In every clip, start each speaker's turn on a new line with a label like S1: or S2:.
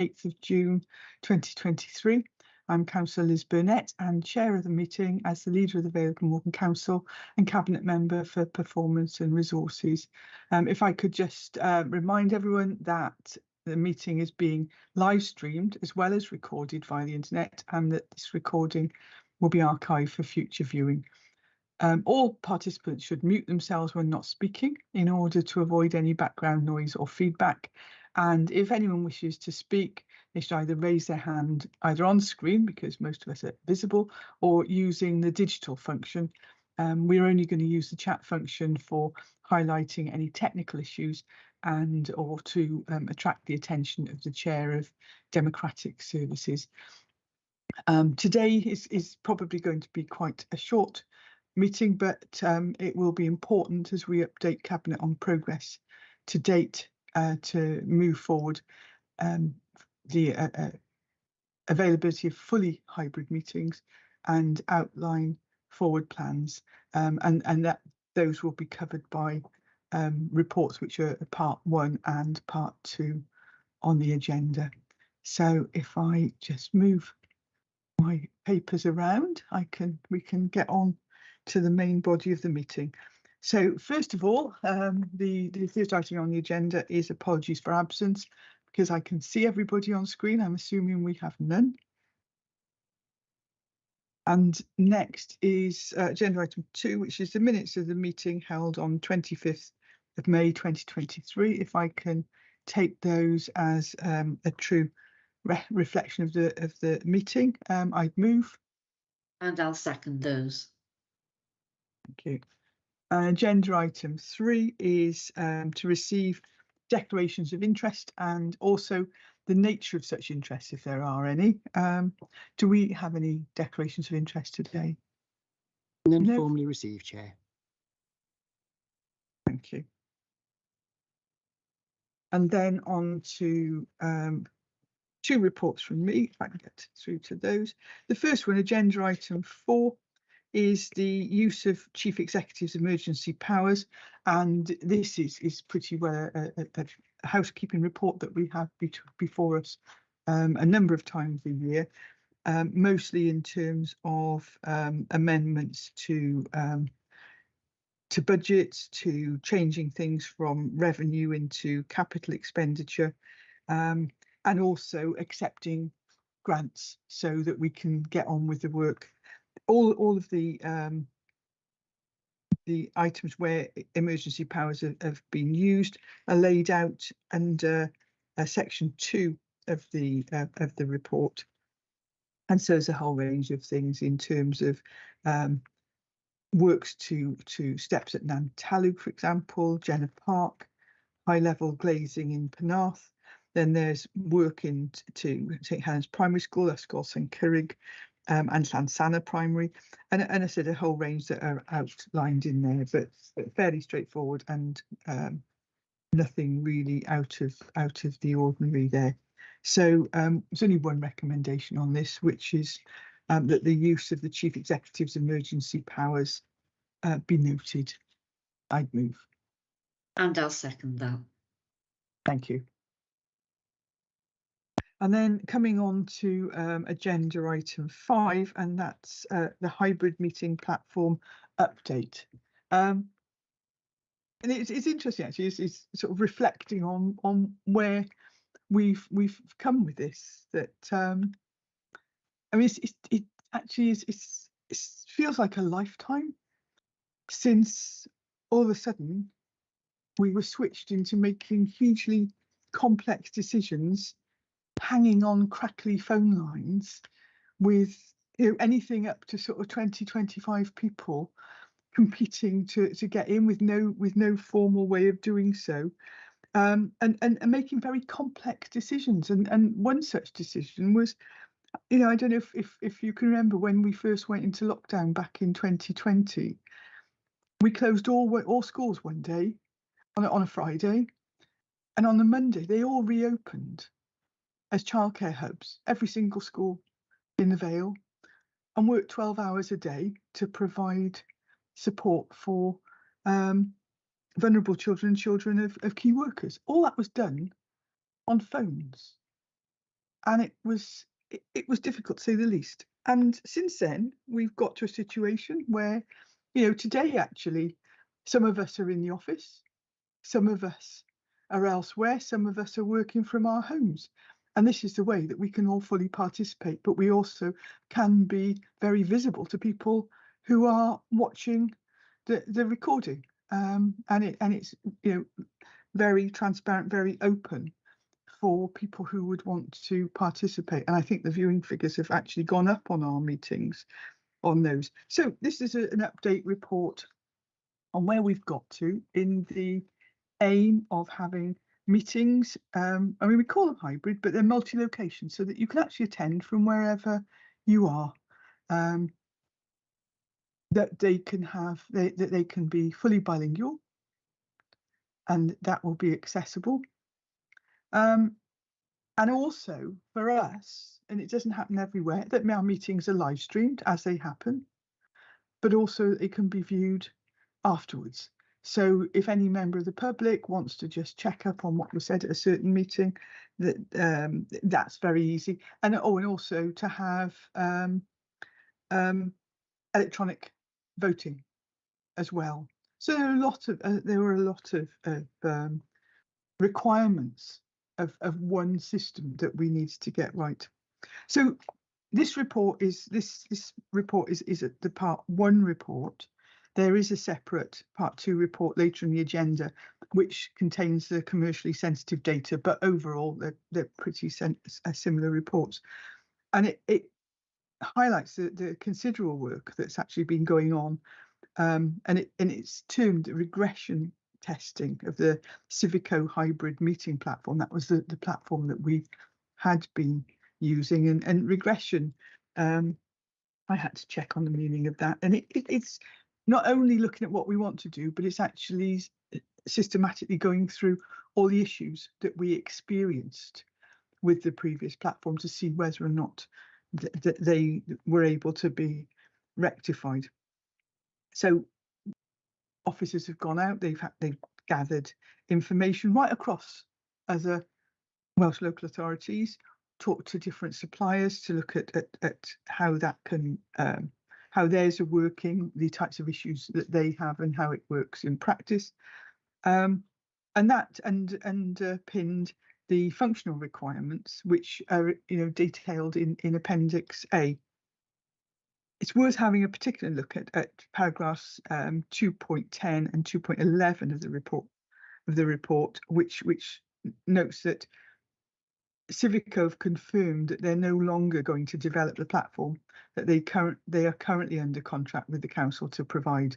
S1: 8th of June 2023. I'm Councillor Liz Burnett and Chair of the meeting as the Leader of the Vale of Glamorgan Council and Cabinet Member for Performance and Resources. If I could just remind everyone that the meeting is being live streamed as well as recorded via the internet, and that this recording will be archived for future viewing. All participants should mute themselves when not speaking in order to avoid any background noise or feedback. And if anyone wishes to speak, they should either raise their hand either on screen, because most of us are visible, or using the digital function. We're only going to use the chat function for highlighting any technical issues and or to attract the attention of the Chair of Democratic Services. Today is probably going to be quite a short meeting, but it will be important as we update Cabinet on progress to date to move forward the availability of fully hybrid meetings and outline forward plans, and that those will be covered by reports which are part 1 and part 2 on the agenda. So if I just move my papers around, we can get on to the main body of the meeting. So first of all, the first item on the agenda is apologies for absence, because I can see everybody on screen. I'm assuming we have none. And next is agenda item 2, which is the minutes of the meeting held on 25th of May 2023. If I can take those as a true reflection of the meeting, I'd move.
S2: And I'll second those.
S1: Thank you. Agenda item 3 is to receive declarations of interest and also the nature of such interests, if there are any. Do we have any declarations of interest today?
S3: None
S1: No.
S3: formally received, Chair.
S1: Thank you. And then on to 2 reports from me, if I can get through to those. The first one, agenda item 4, is the use of Chief Executive's emergency powers, and this is pretty well a housekeeping report that we have before us a number of times a year, mostly in terms of amendments to budgets, to changing things from revenue into capital expenditure, and also accepting grants so that we can get on with the work. All of the items where emergency powers have been used are laid out under section 2 of the report, and so there's a whole range of things in terms of works to steps at Nantalwg, for example, Jenner Park, high level glazing in Penarth. Then there's work into St Helens Primary School, Ysgol St Cyrig, and Llansanna Primary, and I said a whole range that are outlined in there, but fairly straightforward and nothing really out of the ordinary there. So there's only one recommendation on this, which is that the use of the Chief Executive's emergency powers be noted. I'd move.
S2: And I'll second that.
S1: Thank you. And then coming on to agenda item 5, and that's the hybrid meeting platform update. And it's interesting actually. It's sort of reflecting on where we've come with this. That I mean, it actually is. It feels like a lifetime since all of a sudden we were switched into making hugely complex decisions, hanging on crackly phone lines with anything up to sort of 20-25 people competing to get in with no formal way of doing so, and making very complex decisions. And one such decision was, I don't know if you can remember when we first went into lockdown back in 2020, we closed all schools one day on a Friday, and on the Monday they all reopened as childcare hubs, every single school in the Vale, and worked 12 hours a day to provide support for vulnerable children of key workers. All that was done on phones. and it was difficult to say the least. And since then, we've got to a situation where, today actually, some of us are in the office, some of us are elsewhere, some of us are working from our homes. And this is the way that we can all fully participate, but we also can be very visible to people who are watching the recording. And it's very transparent, very open for people who would want to participate. And I think the viewing figures have actually gone up on our meetings on those. So this is an update report on where we've got to in the aim of having meetings. We call them hybrid, but they're multi-location so that you can actually attend from wherever you are. That they can be fully bilingual, and that will be accessible. And also for us, and it doesn't happen everywhere, that our meetings are live streamed as they happen, but also it can be viewed afterwards. So if any member of the public wants to just check up on what was said at a certain meeting, that's very easy. And also to have electronic voting as well. So there were a lot of requirements of one system that we need to get right. So this report is at the part 1 report. There is a separate part 2 report later in the agenda, which contains the commercially sensitive data, but overall they're pretty similar reports. And it highlights the considerable work that's actually been going on, and it's termed regression testing of the Civico hybrid meeting platform. That was the platform that we had been using, and regression. I had to check on the meaning of that, and it's not only looking at what we want to do, but it's actually systematically going through all the issues that we experienced with the previous platform to see whether or not they were able to be rectified. So officers have gone out, they've gathered information right across other Welsh local authorities, talked to different suppliers to look at how that can how theirs are working, the types of issues that they have and how it works in practice, and that underpinned the functional requirements, which are detailed in Appendix A. It's worth having a particular look at paragraphs 2.10 and 2.11 of the report, which notes that Civico have confirmed that they're no longer going to develop the platform that they are currently under contract with the council to provide,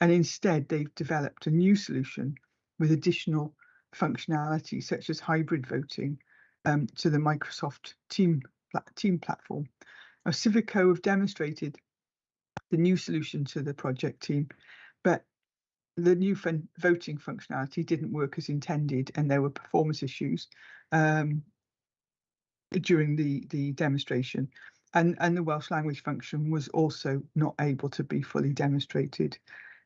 S1: and instead they've developed a new solution with additional functionality such as hybrid voting to the Microsoft Team platform. Now, Civico have demonstrated the new solution to the project team, but the new voting functionality didn't work as intended, and there were performance issues during the demonstration, and the Welsh language function was also not able to be fully demonstrated.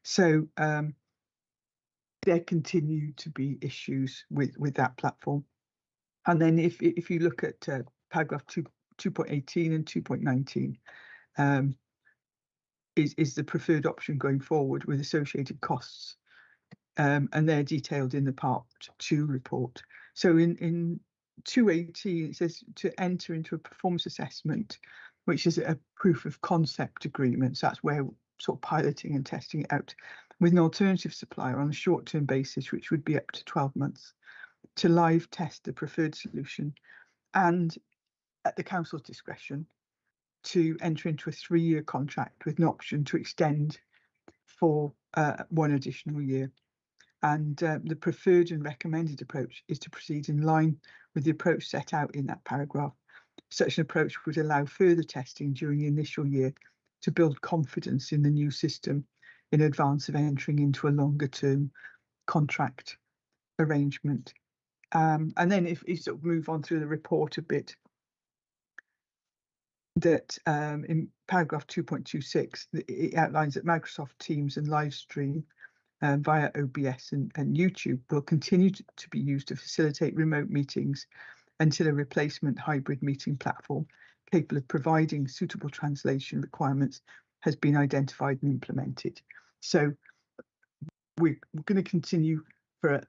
S1: So there continue to be issues with that platform. And then if you look at paragraph 2.18 and 2.19, is the preferred option going forward with associated costs, and they're detailed in the part 2 report. So in 2.18 it says to enter into a performance assessment, which is a proof of concept agreement. So that's where sort of piloting and testing it out with an alternative supplier on a short-term basis, which would be up to 12 months, to live test the preferred solution, and at the council's discretion to enter into a 3-year contract with an option to extend for 1 additional year. And the preferred and recommended approach is to proceed in line with the approach set out in that paragraph. Such an approach would allow further testing during the initial year to build confidence in the new system in advance of entering into a longer term contract arrangement. And then if you sort of move on through the report a bit, that in paragraph 2.26, it outlines that Microsoft Teams and Livestream via OBS and YouTube will continue to be used to facilitate remote meetings until a replacement hybrid meeting platform capable of providing suitable translation requirements has been identified and implemented. So we're going to continue for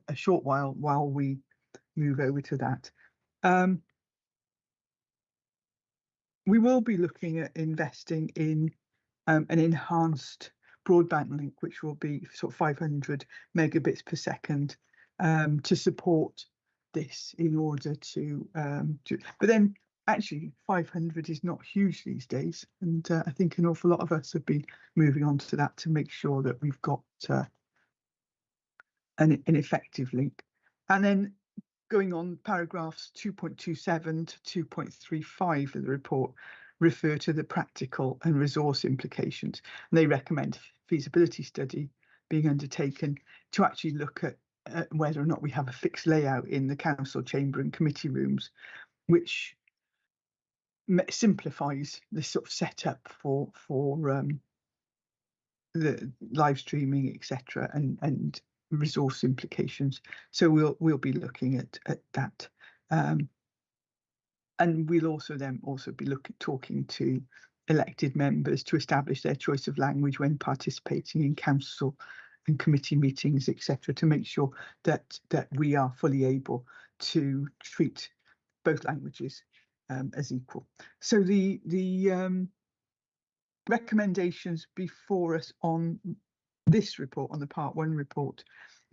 S1: a short while we move over to that. We will be looking at investing in an enhanced broadband link, which will be sort of 500 megabits per second to support this in order to, but then actually 500 is not huge these days. And I think an awful lot of us have been moving on to that to make sure that we've got an effective link. And then going on, paragraphs 2.27 to 2.35 of the report refer to the practical and resource implications. And they recommend a feasibility study being undertaken to actually look at whether or not we have a fixed layout in the council chamber and committee rooms, which simplifies the sort of setup for the live streaming, etc., and resource implications. So we'll be looking at that, and we'll also be talking to elected members to establish their choice of language when participating in council and committee meetings, etc., to make sure that we are fully able to treat both languages as equal. So the recommendations before us on this report, on the Part 1 report,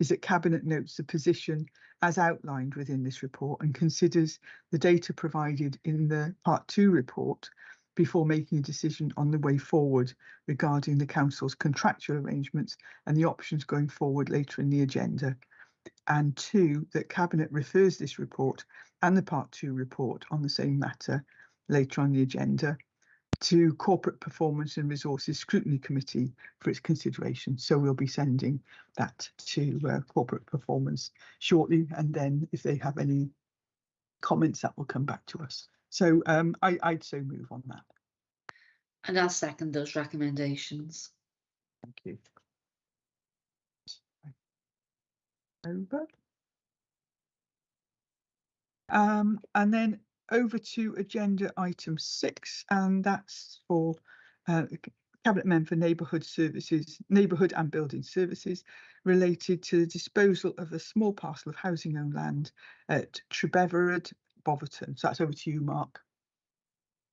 S1: is that Cabinet notes the position as outlined within this report and considers the data provided in the Part 2 report before making a decision on the way forward regarding the Council's contractual arrangements and the options going forward later in the agenda. And 2, that Cabinet refers this report and the Part 2 report on the same matter later on the agenda to Corporate Performance and Resources Scrutiny Committee for its consideration. So we'll be sending that to Corporate Performance shortly, and then if they have any comments, that will come back to us. So I'd so move on that.
S2: And I'll second those recommendations.
S1: Thank you. Over. And then over to agenda item 6, and that's for Cabinet Member for Neighbourhood Services, Neighbourhood and Building Services, related to the disposal of a small parcel of housing owned land at Trebeverard, Boverton. So that's over to you, Mark.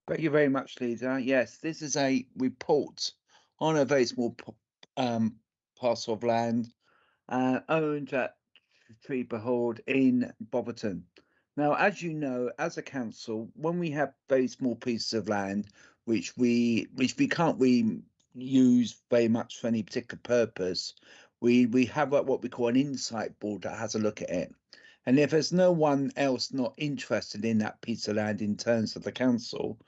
S4: Thank you very much, Lisa. Yes, this is a report on a very small parcel of land owned at Trebeverard in Boverton. Now, as you know, as a council, when we have very small pieces of land which we can't really use very much for any particular purpose, we have what we call an insight board that has a look at it. And if there's no one else not interested in that piece of land in terms of the council,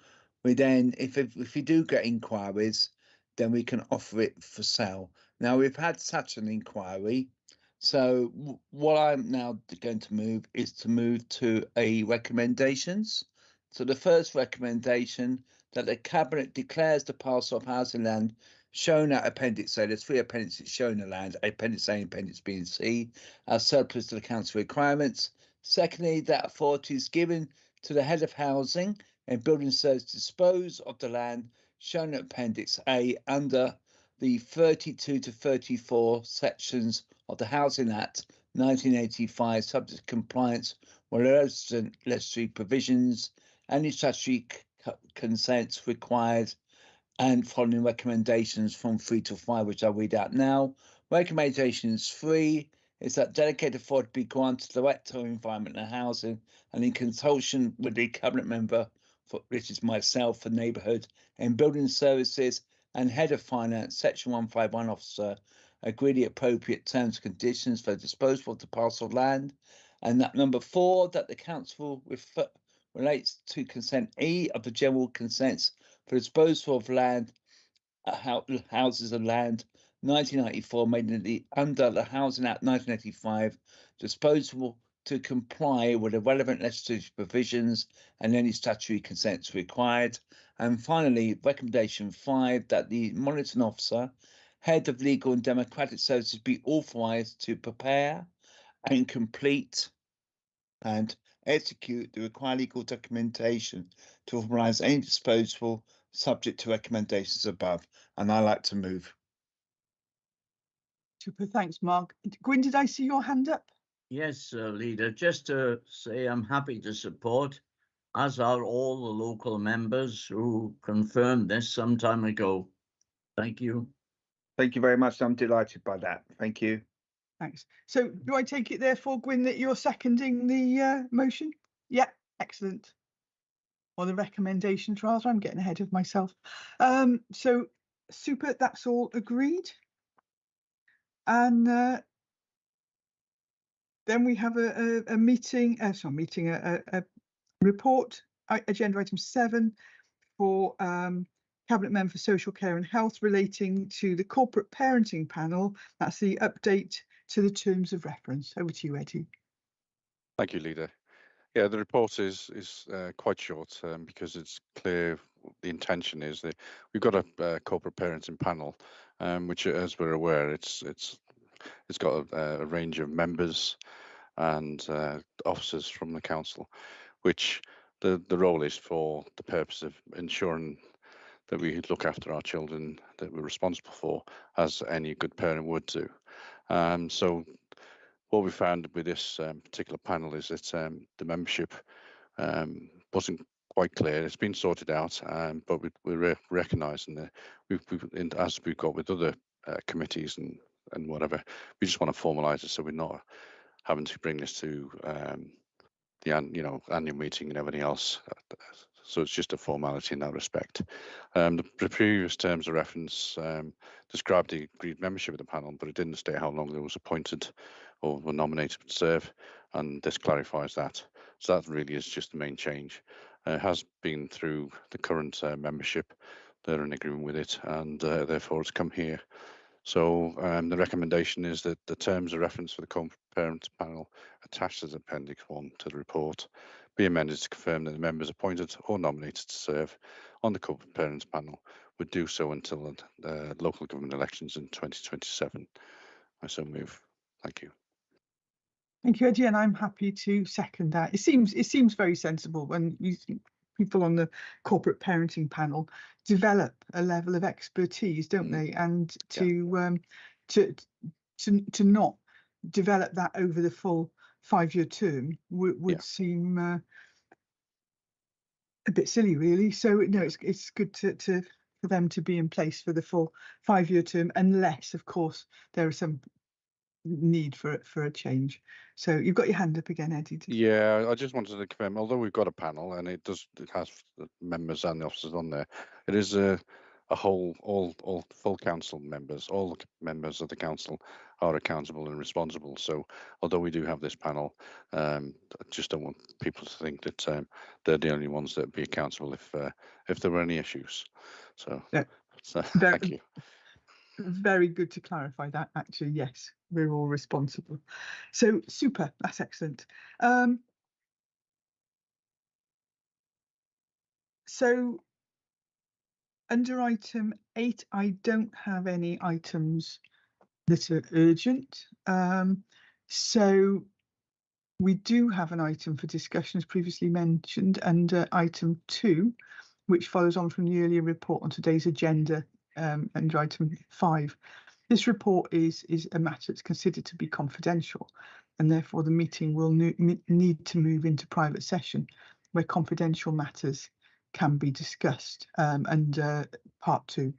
S4: we then, if we do get inquiries, then we can offer it for sale. Now, we've had such an inquiry. So what I'm now going to move is to move to a recommendations. So the first recommendation, that the Cabinet declares the parcel of housing land shown at Appendix A, there's 3 appendices showing the land, Appendix A, Appendix B and C, as surplus to the council requirements. Secondly, that authority is given to the head of housing and building services to dispose of the land shown at Appendix A under the 32 to 34 sections of the Housing Act 1985, subject to compliance with relevant legislative provisions, any statutory consents required, and following recommendations from 3 to 5, which I'll read out now. Recommendations 3 is that delegated authority be granted to the Director of Environment and Housing, and in consultation with the Cabinet Member, which is myself, for Neighbourhood and Building Services, and Head of Finance, Section 151 Officer, agree the appropriate terms and conditions for disposal of the parcel of land. And that number 4, that the council relates to consent E of the general consents for disposal of land, houses of land 1994 made under the Housing Act 1985, disposable to comply with the relevant legislative provisions and any statutory consents required. And finally, recommendation 5, that the monitoring officer, head of legal and democratic services, be authorised to prepare and complete and execute the required legal documentation to formalise any disposal subject to recommendations above. And I like to move.
S1: Super, thanks, Mark. Gwyn, did I see your hand up?
S5: Yes, Leader, just to say I'm happy to support, as are all the local members who confirmed this some time ago. Thank you.
S4: Thank you very much. I'm delighted by that. Thank you.
S1: Thanks. So do I take it therefore, Gwyn, that you're seconding the motion? Yeah, excellent. Or the recommendations rather, I'm getting ahead of myself. So super, that's all agreed. And then we have a meeting, a report, agenda item 7 for Cabinet Member for Social Care and Health relating to the corporate parenting panel. That's the update to the terms of reference. Over to you, Eddie.
S6: Thank you, Leader. Yeah, the report is quite short because it's clear the intention is that we've got a corporate parenting panel, which, as we're aware, it's got a range of members and officers from the council, which the role is for the purpose of ensuring that we look after our children that we're responsible for, as any good parent would do. So what we found with this particular panel is that the membership wasn't quite clear. It's been sorted out, but we're recognising that as we've got with other committees and whatever, we just want to formalise it so we're not having to bring this to the annual meeting and everything else. So it's just a formality in that respect. The previous terms of reference described the agreed membership of the panel, but it didn't state how long they was appointed or were nominated to serve, and this clarifies that. So that really is just the main change. It has been through the current membership. They're in agreement with it, and therefore it's come here. So the recommendation is that the terms of reference for the corporate parent panel attached as Appendix 1 to the report be amended to confirm that the members appointed or nominated to serve on the corporate parents panel would do so until the local government elections in 2027. I so move. Thank you.
S1: Thank you, Eddie, and I'm happy to second that. It seems very sensible when people on the corporate parenting panel develop a level of expertise, don't they? And to not develop that over the full 5-year term would seem a bit silly, really. So no, it's good for them to be in place for the full 5-year term, unless, of course, there are some need for a change. So you've got your hand up again, Eddie.
S6: Yeah, I just wanted to confirm, although we've got a panel and it has the members and the officers on there, it is a whole, all full council members, all the members of the council are accountable and responsible. So although we do have this panel, I just don't want people to think that they're the only ones that would be accountable if there were any issues. So,
S1: yeah.
S6: Thank you.
S1: Very good to clarify that. Actually, yes, we're all responsible. So super, that's excellent. So under item 8, I don't have any items that are urgent. So we do have an item for discussion, as previously mentioned, under item 2, which follows on from the earlier report on today's agenda. Under item 5, this report is a matter that's considered to be confidential, and therefore the meeting will need to move into private session where confidential matters can be discussed under part 2.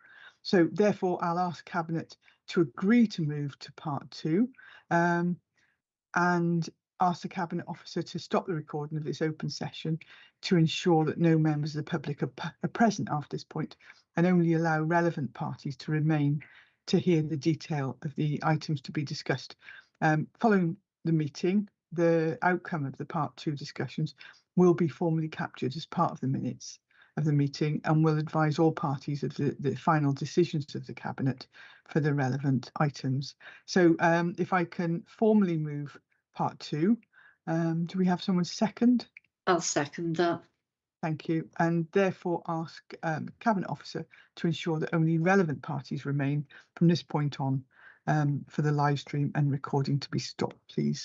S1: So therefore I'll ask Cabinet to agree to move to part 2 and ask the Cabinet Officer to stop the recording of this open session to ensure that no members of the public are present after this point, and only allow relevant parties to remain to hear the detail of the items to be discussed. Following the meeting, the outcome of the part 2 discussions will be formally captured as part of the minutes of the meeting and will advise all parties of the final decisions of the Cabinet for the relevant items. So if I can formally move part 2, do we have someone second?
S2: I'll second that.
S1: Thank you, and therefore ask Cabinet Officer to ensure that only relevant parties remain from this point on for the live stream and recording to be stopped, please.